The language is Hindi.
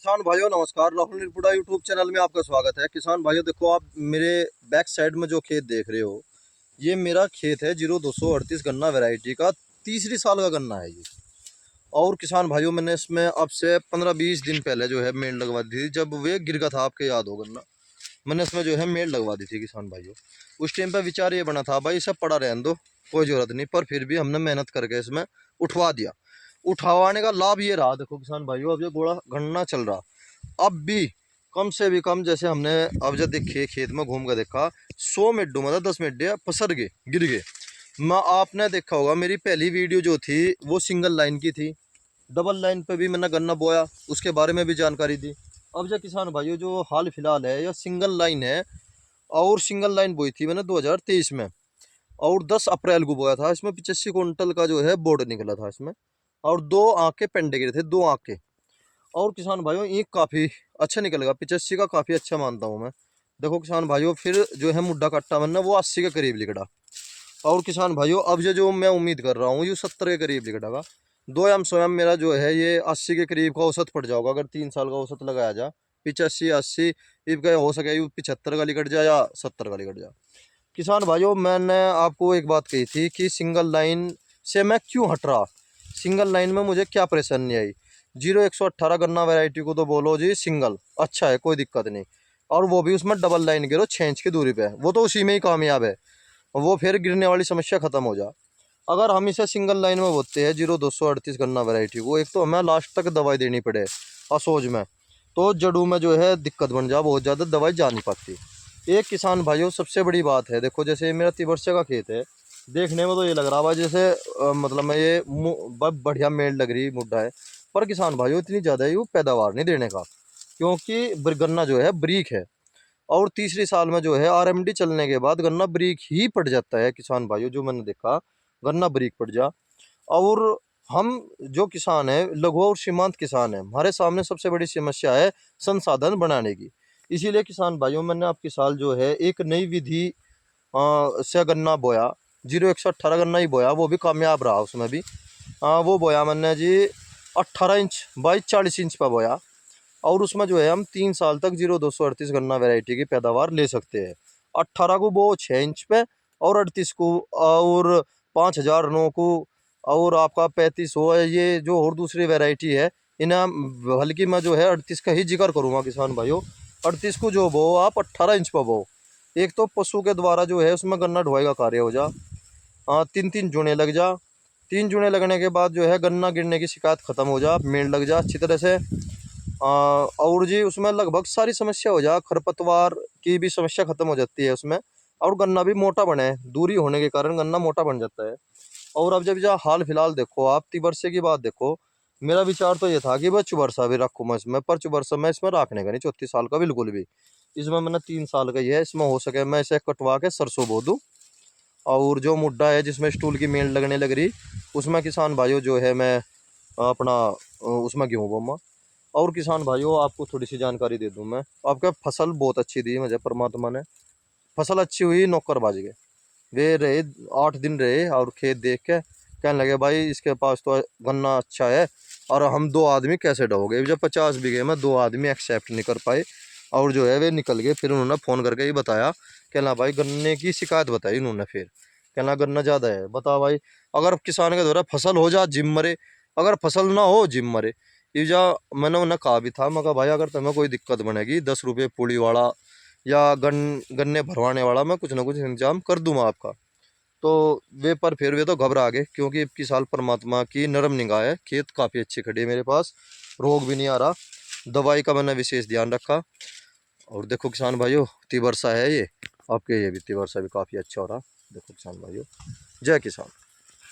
किसान भाइयों नमस्कार। राहुल निर्पुड़ा यूट्यूब चैनल में आपका स्वागत है। किसान भाइयों देखो, आप मेरे बैक साइड में जो खेत देख रहे हो, ये मेरा खेत है 0238 गन्ना वैरायटी का। तीसरी साल का गन्ना है ये। और किसान भाइयों, मैंने इसमें अब से 15-20 दिन पहले जो है मेड़ लगवा दी थी। जब वे गिर गया था, आपके याद हो गन्ना, मैंने इसमें जो है मेड़ लगवा दी थी किसान भाइयों। उस टाइम पर विचार ये बना था, भाई इसे पड़ा रहने दो, कोई जरूरत नहीं, पर फिर भी हमने मेहनत करके इसमें उठवा दिया। उठवाने का लाभ ये रहा, देखो किसान भाइयों, अब ये गोड़ा गन्ना चल रहा। अब भी कम से भी कम, जैसे हमने अब जब देखे खेत में घूम कर देखा, 100 मिनटों मतलब 10 मिनट पसर गए, गिर गए। मैं आपने देखा होगा मेरी पहली वीडियो जो थी वो सिंगल लाइन की थी। डबल लाइन पे भी मैंने गन्ना बोया, उसके बारे में भी जानकारी दी। अब जो किसान भाइयों जो हाल फिलहाल है, यह सिंगल लाइन है। और सिंगल लाइन बोई थी मैंने 2023 में, और 10 अप्रैल को बोया था। इसमें 85 कुंटल का जो है बोर्ड निकला था इसमें। और 2 आँख के पेंडे गिरे थे, 2 आँख के। और किसान भाइयों ईंख काफ़ी अच्छा निकलेगा, 85 का काफ़ी अच्छा मानता हूँ मैं। देखो किसान भाइयों, फिर जो है मुड्ढा कट्टा बनना वो 80 के करीब लिखड़ा। और किसान भाइयों, अब जो मैं उम्मीद कर रहा हूँ ये 70 के करीब लिखड़ागा। 2 स्वयं मेरा जो है ये 80 के करीब का औसत पड़ जाओगा, अगर 3 साल का औसत लगाया जा। 85-80 इब हो सके 75 का लिकट जाए या 70 का लिकट जाए। किसान भाइयों, मैंने आपको एक बात कही थी कि सिंगल लाइन से मैं क्यों हट रहा, सिंगल लाइन में मुझे क्या परेशानी आई। 0118 गन्ना वैरायटी को तो बोलो जी सिंगल अच्छा है, कोई दिक्कत नहीं। और वो भी उसमें डबल लाइन गिरो 6 इंच की दूरी पे, वो तो उसी में ही कामयाब है। वो फिर गिरने वाली समस्या खत्म हो जा। अगर हम इसे सिंगल लाइन में बोते हैं 0238 गन्ना वैरायटी को, एक तो हमें लास्ट तक दवाई देनी पड़े असोज में, तो जड़ों में जो है दिक्कत बन जा, बहुत ज़्यादा दवाई जा नहीं पाती। एक किसान भाइयों सबसे बड़ी बात है, देखो जैसे मेरा 3 वर्ष का खेत है, देखने में तो ये लग रहा है जैसे मतलब मैं ये बढ़िया मेड़ लग रही मुड्ढा है। पर किसान भाइयों इतनी ज़्यादा ही वो पैदावार नहीं देने का, क्योंकि गन्ना जो है ब्रीक है। और तीसरी साल में जो है आरएमडी चलने के बाद गन्ना ब्रीक ही पड़ जाता है किसान भाइयों, जो मैंने देखा गन्ना ब्रीक पड़ जा। और हम जो किसान है, लघु और सीमांत किसान है, हमारे सामने सबसे बड़ी समस्या है संसाधन बनाने की। इसीलिए किसान भाइयों, मैंने आपकी साल जो है एक नई विधि से गन्ना बोया। 0118 गन्ना ही बोया, वो भी कामयाब रहा उसमें भी। वो बोया मैंने जी 18 इंच बाई 40 इंच पर बोया। और उसमें जो है हम 3 साल तक 0238 गन्ना वैरायटी की पैदावार ले सकते हैं। 18 को वो 6 इंच पे, और 38 को, और 5009 को, और आपका 35 हो है, ये जो और दूसरी वैरायटी है इन्हें हल्की में जो है 38 का ही जिक्र करूँगा किसान भाइयों। 38 को जो बो आप 18 इंच पर बो, एक तो पशु के द्वारा जो है उसमें गन्ना ढुआई का कार्य हो जा। 3-3 जूने लग जा। 3 जूने लगने के बाद जो है गन्ना गिरने की शिकायत खत्म हो जा, मेड़ लग जा अच्छी तरह से। और जी उसमें लगभग सारी समस्या हो जा, खरपतवार की भी समस्या खत्म हो जाती है उसमें। और गन्ना भी मोटा बने, दूरी होने के कारण गन्ना मोटा बन जाता है। और अब जब जा हाल फिलहाल देखो, आप 3 वर्षे की बात देखो, मेरा विचार तो ये था कि बस चुबरसा भी रखूँ मैं इसमें, पर चुबरसा मैं इसमें रखने का नहीं, 34 साल का बिल्कुल भी। इसमें मैंने 3 साल का ही है, इसमें हो सके मैं इसे कटवा के सरसों बो दूँ। और जो मुड्ढा है जिसमें स्टूल की मेल लगने लग रही, उसमें किसान भाइयों जो है मैं अपना उसमें गेहूँ बोऊंगा। और किसान भाइयों, आपको थोड़ी सी जानकारी दे दूं मैं, आपका फसल बहुत अच्छी दी मुझे परमात्मा ने। फसल अच्छी हुई, नौकर बाज गए। वे रहे 8 दिन रहे, और खेत देख के कहने लगे भाई इसके पास तो गन्ना अच्छा है, और हम 2 आदमी कैसे ढहोगे। जब 50 बीघे में 2 आदमी एक्सेप्ट नहीं कर पाए, और जो है वे निकल गए। फिर उन्होंने फ़ोन करके ही बताया, कहना भाई गन्ने की शिकायत बताई उन्होंने। फिर कहना गन्ना ज़्यादा है, बताओ भाई। अगर किसान के द्वारा फसल हो जा जिम मरे, अगर फसल ना हो जिम मरे। ये जा मैंने उन्हें कहा भी था, मैं कहा भाई अगर तुम्हें कोई दिक्कत बनेगी, 10 रुपये पूड़ी वाला या गन्ने भरवाने वाला, मैं कुछ ना कुछ इंतजाम कर दूंगा आपका। तो वे पर फिर वे तो घबरा गए, क्योंकि इक्कीस साल परमात्मा की नरम निगाह है, खेत काफ़ी अच्छी खड़ी है मेरे पास, रोग भी नहीं आ रहा। दवाई का मैंने विशेष ध्यान रखा। और देखो किसान भाइयों, तिवर्षा है ये आपके, ये भी तिवर्षा भी काफ़ी अच्छा हो रहा। देखो किसान भाइयों, जय किसान।